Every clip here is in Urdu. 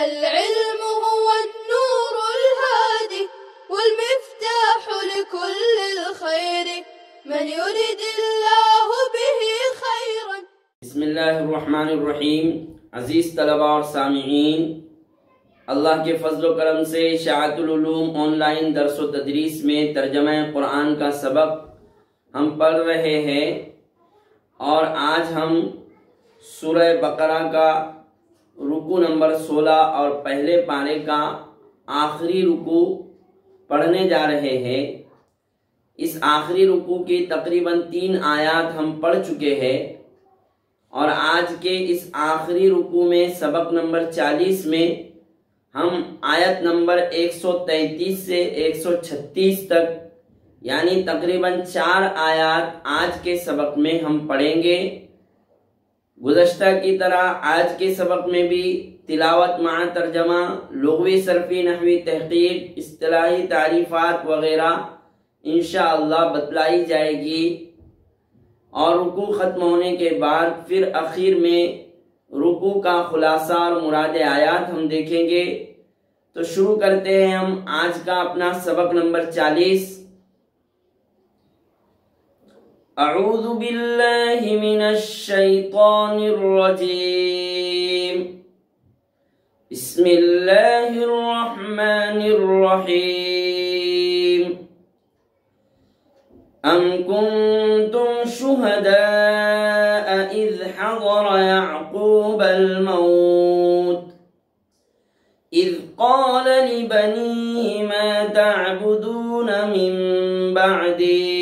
العلم هو النور الهادي والمفتاح لكل الخير من يرد الله به خيرا. بسم اللہ الرحمن الرحیم. عزیز طلباء اور سامعین، اللہ کے فضل و کرم سے اشاعت العلوم آن لائن درس و تدریس میں ترجمہ قرآن کا سبق ہم پڑھ رہے ہیں، اور آج ہم سورہ بقرہ کا رکوع نمبر 16 اور پہلے پارے کا آخری رکوع پڑھنے جا رہے ہیں. اس آخری رکوع کی تقریباً 3 آیات ہم پڑھ چکے ہیں، اور آج کے اس آخری رکوع میں سبق نمبر 40 میں ہم آیت نمبر 133 سے 136 تک، یعنی تقریباً 4 آیات آج کے سبق میں ہم پڑھیں گے. گزشتہ کی طرح آج کے سبق میں بھی تلاوت مع ترجمہ، لغوی صرفی نحوی تحقیق، اصطلاحی تعریفات وغیرہ انشاءاللہ بتلائی جائے گی، اور رکوع ختم ہونے کے بعد پھر اخیر میں رکوع کا خلاصہ اور مراد آیات ہم دیکھیں گے. تو شروع کرتے ہیں ہم آج کا اپنا سبق نمبر 40. اعوذ باللہ من الشیطان الرجیم. بسم اللہ الرحمن الرحیم. ام کنتم شہداء اذ حضر یعقوب الموت اذ قال لبنیہ ما تعبدون من بعدی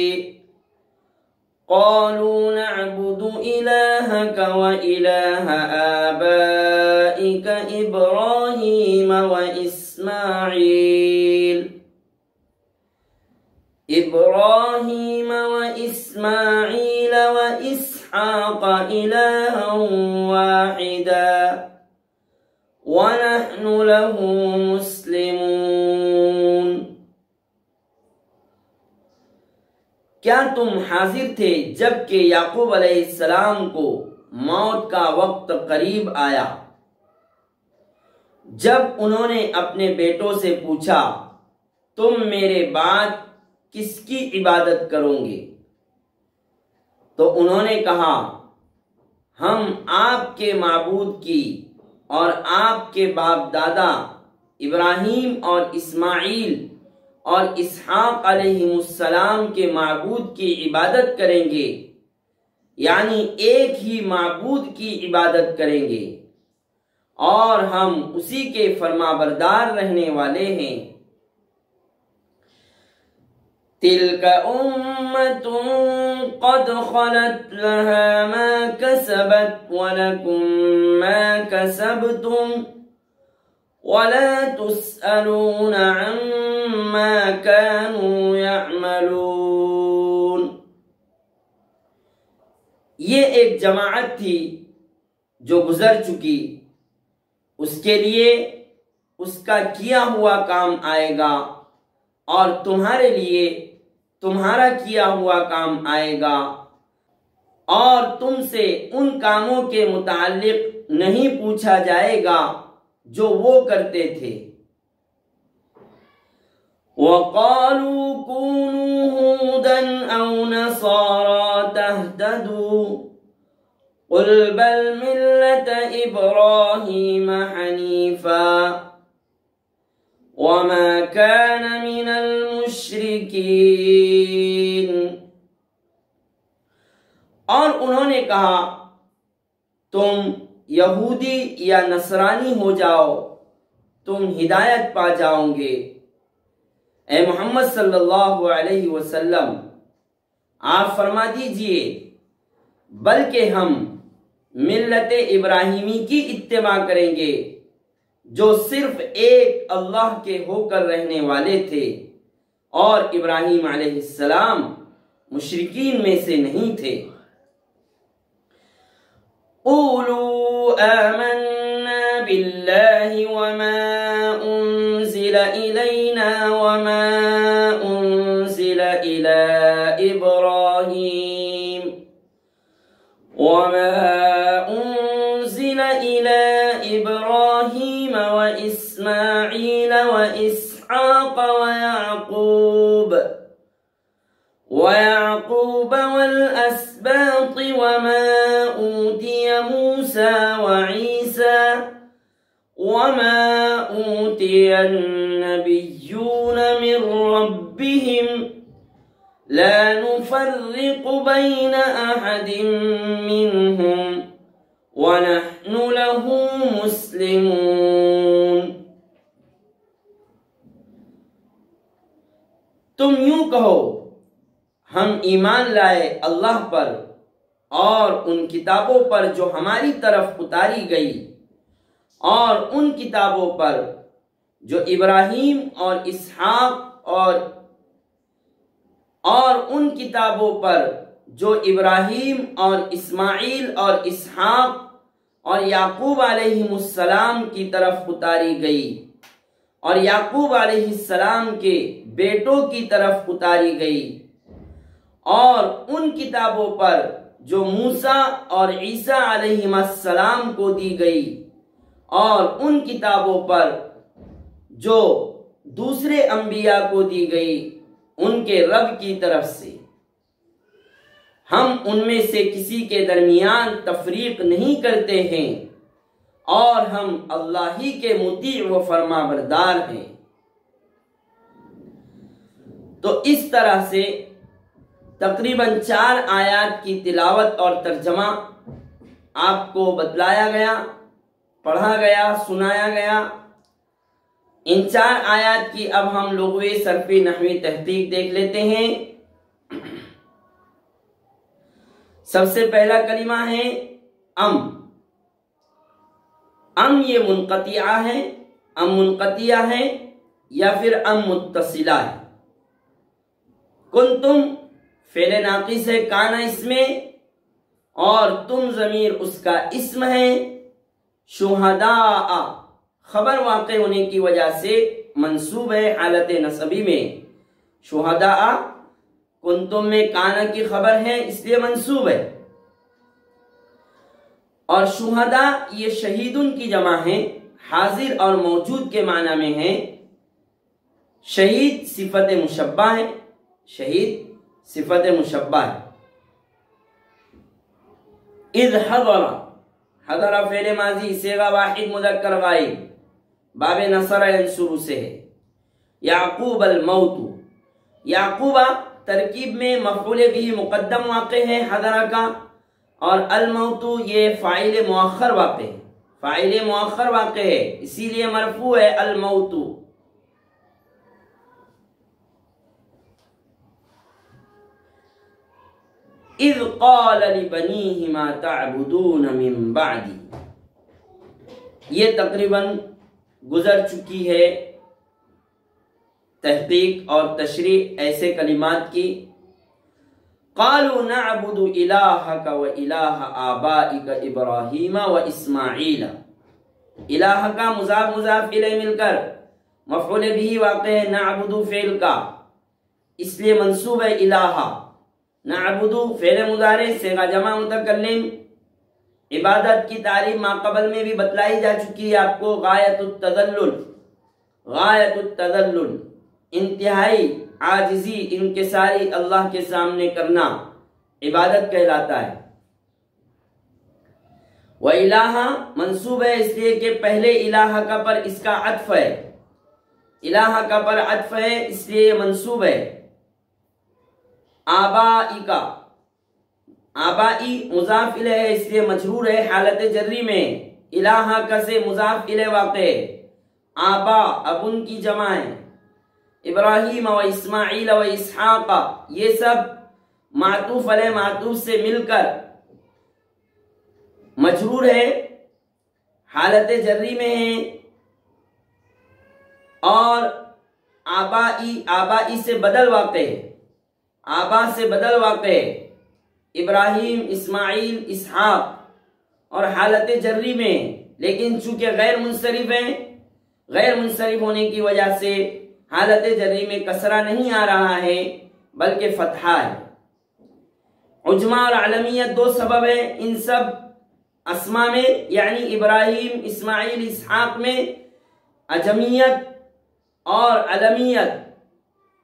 قالوا نعبد إلهك وإله آبائك إبراهيم وإسماعيل وإسحاق إلها واحدا ونحن له مسلمون. کیا تم حاضر تھے جب کہ یعقوب علیہ السلام کو موت کا وقت قریب آیا، جب انہوں نے اپنے بیٹوں سے پوچھا تم میرے بعد کس کی عبادت کرو گے؟ تو انہوں نے کہا ہم آپ کے معبود کی اور آپ کے باپ دادا ابراہیم اور اسماعیل اور اسحاق علیہ السلام کے معبود کی عبادت کریں گے، یعنی ایک ہی معبود کی عبادت کریں گے، اور ہم اسی کے فرمانبردار رہنے والے ہیں. تلک امۃ قد خلت لها ما کسبت ولکم ما کسبتم ولا تسألون عما كانوا يعملون. یہ ایک جماعت تھی جو گزر چکی، اس کے لیے اس کا کیا ہوا کام آئے گا، اور تمہارے لیے تمہارا کیا ہوا کام آئے گا، اور تم سے ان کاموں کے متعلق نہیں پوچھا جائے گا جو وہ کرتے تھے. وَقَالُوا كُونُوا هُودًا أَوْ نَصَارَىٰ تَهْتَدُوا قُلْ بَلْ مِلَّةَ إِبْرَاهِيمَ حَنِيفًا وَمَا كَانَ مِنَ الْمُشْرِكِينَ. اور انہوں نے کہا تم یہودی یا نصرانی ہو جاؤ، تم ہدایت پا جاؤ گے. اے محمد صلی اللہ علیہ وسلم، آپ فرما دیجئے بلکہ ہم ملت ابراہیمی کی اتباع کریں گے، جو صرف ایک اللہ کے ہو کر رہنے والے تھے، اور ابراہیم علیہ السلام مشرکین میں سے نہیں تھے. قولوا آمنا بالله وما أنزل إلينا وما أنزل إلى إبراهيم وما أنزل إلى إبراهيم وإسماعيل وإسحاق ويعقوب والأسباط وما أوتي موسى وعيسى وما أوتي النبيون من ربهم لا نفرق بين أحد منهم وَنَحْنُ لَهُ مُسْلِمُونَ۔ تم یوں کہو ہم ایمان لائے اللہ پر اور ان کتابوں پر جو ہماری طرف اتاری گئی اور ان کتابوں پر جو ابراہیم اور اسحاق اور ان کتابوں پر جو ابراہیم اور اسماعیل اور اسحاق اور یعقوب علیہ السلام کی طرف اتاری گئی اور یعقوب علیہ السلام کے بیٹوں کی طرف اتاری گئی اور ان کتابوں پر جو موسیٰ اور عیسیٰ علیہ السلام کو دی گئی اور ان کتابوں پر جو دوسرے انبیاء کو دی گئی ان کے رب کی طرف سے، ہم ان میں سے کسی کے درمیان تفریق نہیں کرتے ہیں اور ہم اللہ ہی کے مطیع و فرما بردار ہیں۔ تو اس طرح سے تقریباً 4 آیات کی تلاوت اور ترجمہ آپ کو بتلایا گیا، پڑھا گیا، سنایا گیا۔ ان 4 آیات کی اب ہم لغوی صرفی نحوی تحقیق دیکھ لیتے ہیں۔ سب سے پہلا کلمہ ہے ام یہ منقطعہ ہے، ام منقطعہ ہے یا پھر ام متصلہ ہے۔ کنتم فعل ناقص ہے کانا اس میں، اور تم ضمیر اس کا اسم ہے۔ شہداء خبر واقع ہونے کی وجہ سے منصوب ہے حالت نصبی میں۔ شہداء کنتم میں کانا کی خبر ہے اس لیے منصوب ہے، اور شہداء یہ شہیدن کی جمع ہے، حاضر اور موجود کے معنی میں ہے۔ شہید صفت مشبہ ہے، شہید صفت مشبہ ہے۔ اذ حضر، حضر فعل ماضی صیغہ واحد مذکر غائب، باب نصر ینصر سے ہے۔ یعقوب الموت، یعقوبہ ترکیب میں مفعول بھی مقدم واقع ہے حضر کا، اور الموت یہ فاعل مؤخر واقع ہے، فاعل مؤخر واقع ہے اسی لیے مرفوع ہے الموت۔ اذ قال لبنیہ ما تعبدون من بعدی، یہ تقریباً گزر چکی ہے تحقیق اور تشریح ایسے کلمات کی۔ قالوا نعبد الہک و الہ آبائک ابراہیم و اسماعیل، الہ کا مضاف مضاف الیہ مل کر مفعول بھی واقع ہے نعبد فعل کا، اس لیے منصوب ہے الہ۔ نعبد فعل مضارع صیغہ جمع متکلم، عبادت کی تعریف ما قبل میں بھی بتلائی جا چکی ہے آپ کو۔ غایت التذلل، غایت التذلل انتہائی عاجزی انکساری اللہ کے سامنے کرنا عبادت کہلاتا ہے۔ وَإِلَٰهَ منصوب ہے اس لیے کہ پہلے الہ کا پر اس کا عطف ہے، الہ کا پر عطف ہے اس لیے منصوب ہے۔ آبائی کا، آبائی مضاف الیہ ہے اس لیے مجرور ہے حالت جری میں۔ الہ کا سے مضاف الیہ واقع ہے، آبا اب ان کی جمع ہے۔ ابراہیم و اسماعیل و اسحاق یہ سب معطوف علیہ معطوف سے مل کر مجرور ہے، حالت جری میں ہے۔ اور آبائی، آبائی سے بدل واقع ہے، آبا سے بدل واقع ہے، ابراہیم اسماعیل اسحاق اور حالت جری میں، لیکن چونکہ غیر منصرف ہیں، غیر منصرف ہونے کی وجہ سے حالت جری میں کسرہ نہیں آ رہا ہے بلکہ فتحہ ہے۔ عجمہ اور علمیت 2 سبب ہیں ان سب اسما میں، یعنی ابراہیم اسماعیل اسحاق میں اجمیت اور علمیت،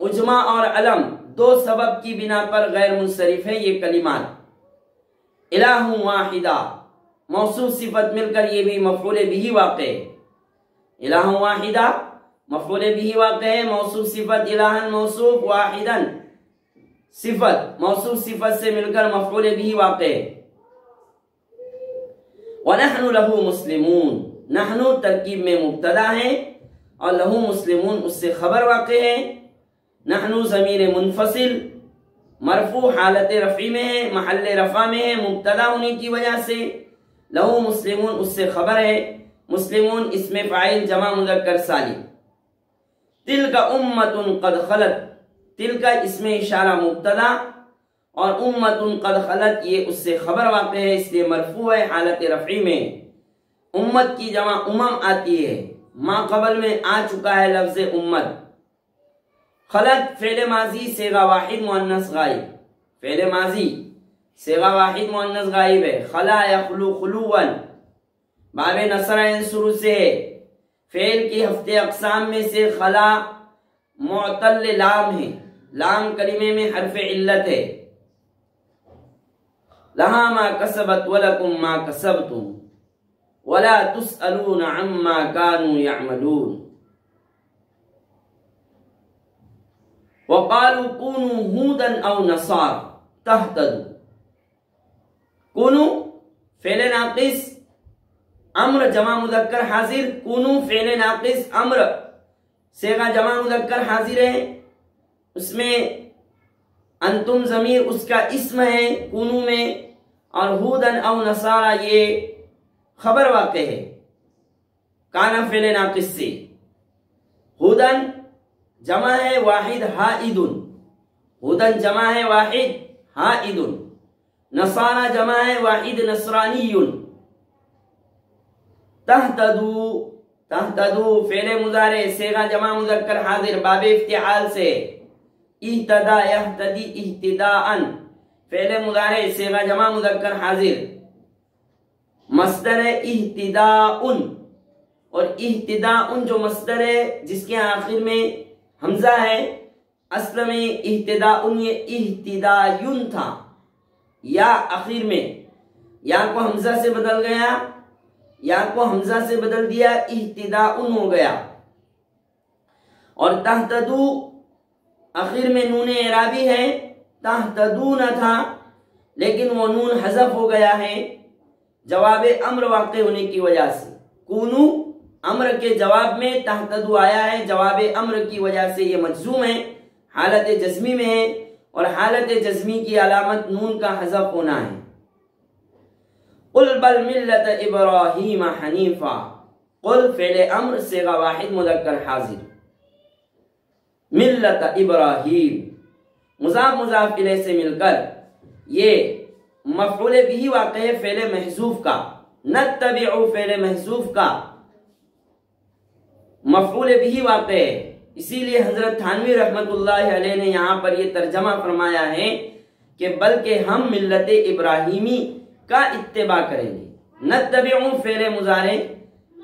اجما اور علم، دو سبب کی بنا پر غیر منصرف ہے یہ کلمات۔ الہ واحدہ موصوف صفت مل کر یہ بھی مفعول بھی واقع ہے۔ الہ واحدہ مفعول بھی واقع ہے، موصوف صفت الہن موصوف، واحدن صفت موصوف صفت سے مل کر مفعول بھی واقع ہے۔ وَنَحْنُ لَهُ مُسْلِمُونَ، نحنو ترکیب میں مبتدا ہے اور لہو مسلمون اس سے خبر واقع ہے۔ نحنو ضمیر منفصل مرفوع حالت رفعی میں ہے، محل رفع میں ہے مبتدا ہونے کی وجہ سے، لہو مسلمون اس سے خبر ہے، مسلمون اسم فاعل جمع مذکر سالم۔ تلک امت قد خلت، تلک اسم اشارہ مبتدا اور امت قد خلت یہ اس سے خبر واقع ہے، اس لیے مرفوع ہے حالت رفعی میں۔ امت کی جمع امم آتی ہے، ما قبل میں آ چکا ہے لفظ امت۔ خلط فعل ماضی صیغہ واحد مؤنث غائب، فعل ماضی صیغہ واحد مؤنث غائب ہے۔ خلا یخلو خلوا باب نصر ینصر سے ہے، فعل کی ہفتے اقسام میں سے خلا معتل لام ہے، لام کلمے میں حرف علت ہے۔ لہا ما کسبت ولکم ما کسبتم ولا تسألون عما كانوا يعملون۔ وقالوا كونوا هودا او نصارى تهتدوا، كونوا فعل ناقص امر جمع مذکر حاضر، كونوا فعل ناقص امر صیغہ جمع مذکر حاضر ہے، اس میں انتم ضمیر اس کا اسم ہے كونوا میں، اور ہودن او نصارى یہ خبر واقع ہے کانا فعل ناقص سے۔ ہودن جمع ہے واحد حائدن، ہودن جمع ہے واحد حائدن، نصارى جمع ہے واحد نصرانی۔ تہتدو، تہتدو فعل مضارع صیغہ جمع مذکر حاضر باب افتعال سے، اہتدا یہتدی اہتداء فعل مضارع صیغہ جمع مذکر حاضر، مصدر اہتداء، اور اہتداء جو مصدر ہے جس کے آخر میں حمزہ ہے، اصل میں اہتداء یہ اہتدایون تھا، یا آخر میں یا کو حمزہ سے بدل گیا، یا کو حمزہ سے بدل دیا اہتداء ہو گیا۔ اور تہتدو آخر میں نون اعرابی ہے، تہتدون تھا لیکن وہ نون حذف ہو گیا ہے جواب امر واقع ہونے کی وجہ سے۔ کونو امر کے جواب میں تہتدو آیا ہے، جواب امر کی وجہ سے یہ مجزوم ہے، حالت جزمی میں ہے، اور حالت جزمی کی علامت نون کا حذف ہونا ہے۔ قل بل ملت ابراہیم حنیفا، قل فعل امر صیغہ واحد مذکر حاضر، ملت ابراہیم مضاف مضاف الیہ سے مل کر یہ مفعول بھی واقع ہے فعل محذوف کا، نتبع فعل محذوف کا مفعول بھی واقع ہے، اسی لیے حضرت تھانوی رحمت اللہ علیہ نے یہاں پر یہ ترجمہ فرمایا ہے کہ بلکہ ہم ملت ابراہیمی کا اتباع کریں گے۔ نتبع فعل مضارع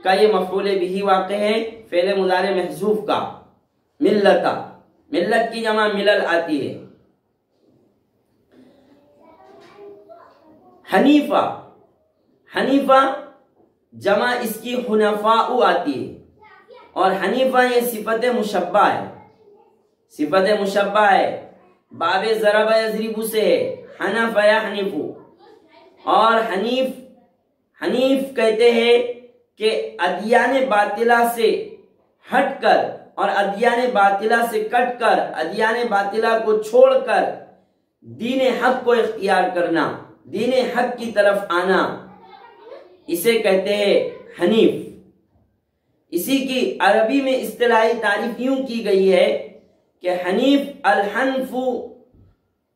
کا یہ مفعول بھی واقع ہے فعل مضارع محذوف کا، ملت، ملت کی جمع ملل آتی ہے۔ حنیفہ، حنیفہ جمع اس کی حنفاء آتی ہے، اور حنیفہ یہ صفت مشبہ ہے، صفت مشبہ ہے، باب ضرب یضرب سے ہے، حنف یحنف، اور حنیف، حنیف کہتے ہیں کہ ادیان باطلہ سے ہٹ کر اور ادیان باطلہ سے کٹ کر، ادیان باطلہ کو چھوڑ کر دین حق کو اختیار کرنا، دین حق کی طرف آنا، اسے کہتے ہیں حنیف۔ اسی کی عربی میں اصطلاحی تعریف یوں کی گئی ہے کہ حنیف الحنف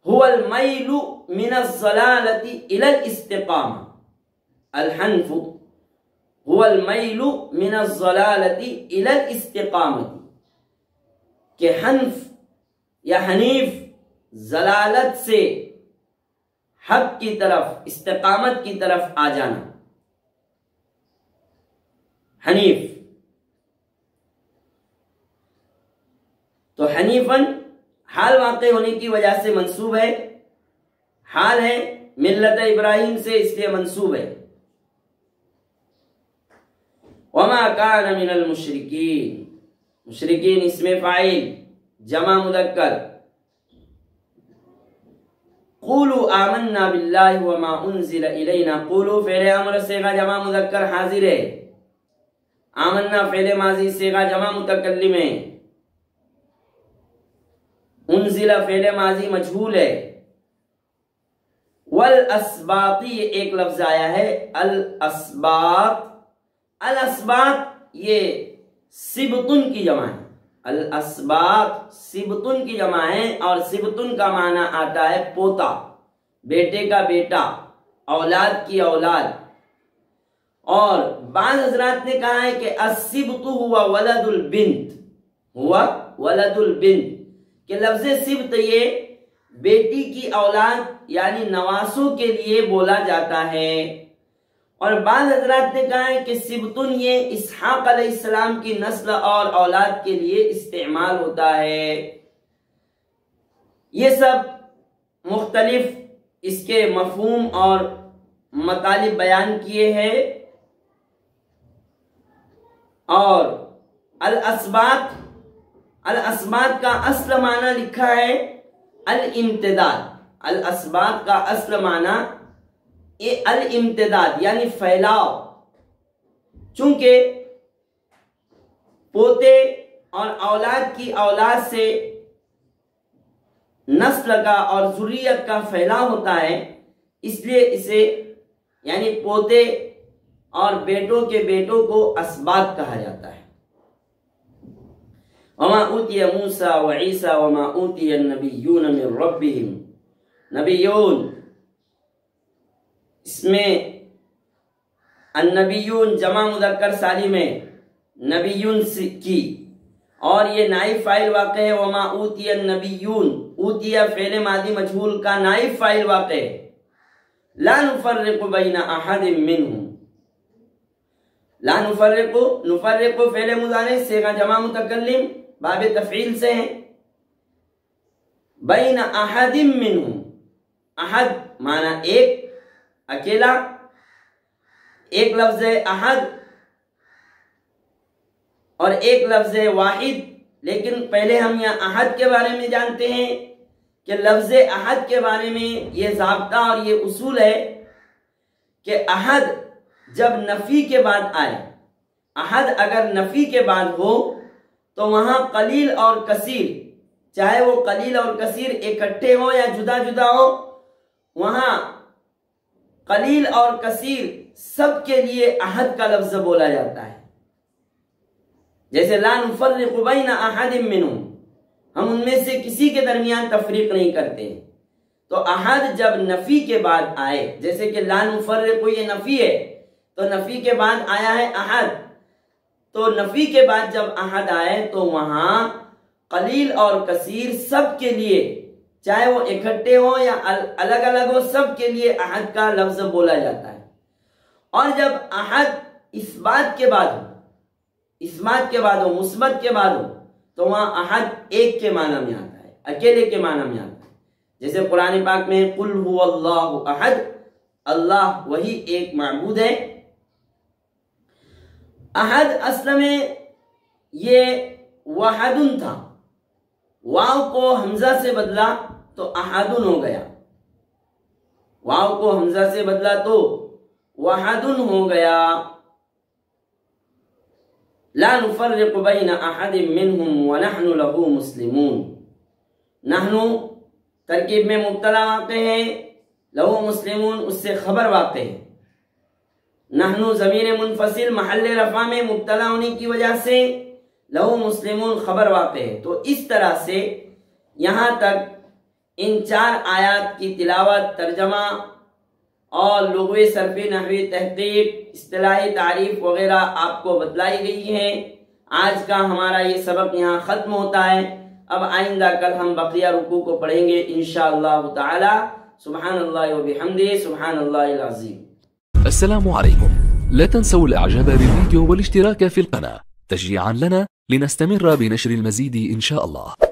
هو المیل من الضلالة الى الاستقامة، الحنف هو المیل من الضلالة الى الاستقامة، کہ حنف یا حنیف ضلالت سے حق کی طرف، استقامت کی طرف آ جانا، حنیف۔ تو حنیفن حال واقع ہونے کی وجہ سے منسوب ہے، حال ہے ملت ابراہیم سے اس لیے منسوب ہے۔ وما کان من المشرکین، مشرکین اسم فاعل جمع مذکر، قولوا آمنا باللہ وما انزل الینا، قولوا فعل امر صیغہ جمع مذکر حاضر ہے، آمنا فعل ماضی صیغہ جمع متکلم ہے، انزل فعل ماضی مجہول ہے، والاسباط یہ ایک لفظ آیا ہے الاسباط، الاسباط یہ سبتن کی جمع ہے، الاسباط سبتن کی جمع ہے، اور سبتن کا معنی آتا ہے پوتا، بیٹے کا بیٹا، اولاد کی اولاد۔ اور بعض حضرات نے کہا ہے کہ السبت ہوا ولد البنت، ہوا ولد البنت، کہ لفظ سبت یہ بیٹی کی اولاد یعنی نواسوں کے لیے بولا جاتا ہے۔ اور بعض حضرات نے کہا ہے کہ سبتن یہ اسحاق علیہ السلام کی نسل اور اولاد کے لیے استعمال ہوتا ہے۔ یہ سب مختلف اس کے مفہوم اور مطالب بیان کیے ہیں۔ اور الاسباط، الاسباط کا اصل معنی لکھا ہے الامتداد، الاسباط کا اصل معنی الامتداد یعنی پھیلاؤ، چونکہ پوتے اور اولاد کی اولاد سے نسل کا اور ذریت کا پھیلاؤ ہوتا ہے، اس لیے اسے یعنی پوتے اور بیٹوں کے بیٹوں کو اسباط کہا جاتا ہے۔ وما اوتی موسیٰ وعیسیٰ وما اوتی النبیون من ربهم، نبیون اس میں النبیون جمع مذکر سالم ہے، نبیون کی، اور یہ نائب فاعل واقع ہے وما اوتی النبیون، اوتیہ فعل ماضی مجہول کا نائب فاعل واقع ہے، لا نفرق بین احد منہم، لا نفرق، نفرق فعل مضارع صیغہ جمع متکلم باب تفعیل سے ہے، بین احد منہم، احد معنی ایک، اکیلا، ایک لفظ احد اور ایک لفظ واحد، لیکن پہلے ہم یہاں احد کے بارے میں جانتے ہیں کہ لفظ احد کے بارے میں یہ ضابطہ اور یہ اصول ہے کہ احد جب نفی کے بعد آئے، احد اگر نفی کے بعد ہو تو وہاں قلیل اور کثیر، چاہے وہ قلیل اور کثیر اکٹھے ہو یا جدا جدا ہو، وہاں قلیل اور کثیر سب کے لیے احد کا لفظ بولا جاتا ہے۔ جیسے لا نفرق بین احد منہم، ہم ان میں سے کسی کے درمیان تفریق نہیں کرتے، تو احد جب نفی کے بعد آئے، جیسے کہ لا نفرق یہ نفی ہے تو نفی کے بعد آیا ہے احد، تو نفی کے بعد جب احد آئے تو وہاں قلیل اور کثیر سب کے لیے، چاہے وہ اکٹھے ہو یا الگ الگ ہو، سب کے لیے احد کا لفظ بولا جاتا ہے۔ اور جب احد اس بات کے بعد ہو، اس بات کے بعد ہو، مثبت کے بعد ہو، تو وہاں احد ایک کے معنی میں آتا ہے، اکیلے کے معنی میں آتا ہے۔ جیسے قرآن پاک میں قل هو اللہ احد، اللہ وہی ایک معبود ہے۔ احد اصل میں یہ وحدن تھا، واو کو حمزہ سے بدلا تو احدن ہو گیا، واو کو حمزہ سے بدلا تو وحدن ہو گیا۔ لا نفرق بین احد منہم ونحن له مسلمون، نحن ترکیب میں مبتلا واقع ہے، لہو مسلمون اس سے خبر واقع ہے، نحن ضمیر منفصل محل رفع میں مبتلا ہونے کی وجہ سے لہو مسلمون خبر واقع ہے۔ تو اس طرح سے یہاں تک ان 4 آیات کی تلاوت، ترجمہ اور لغوی صرفی نحوی تحقیق، اصطلاحی تعریف وغیرہ آپ کو بتلائی گئی ہے۔ آج کا ہمارا یہ سبق یہاں ختم ہوتا ہے۔ اب آئندہ کل ہم بقیہ رکوع کو پڑھیں گے انشاءاللہ تعالی۔ سبحان اللہ و بحمدہ، سبحان اللہ العظیم۔ السلام عليكم، لا تنسوا الاعجاب بالفيديو والاشتراك في القناة تشجيعا لنا لنستمر بنشر المزيد إن شاء الله.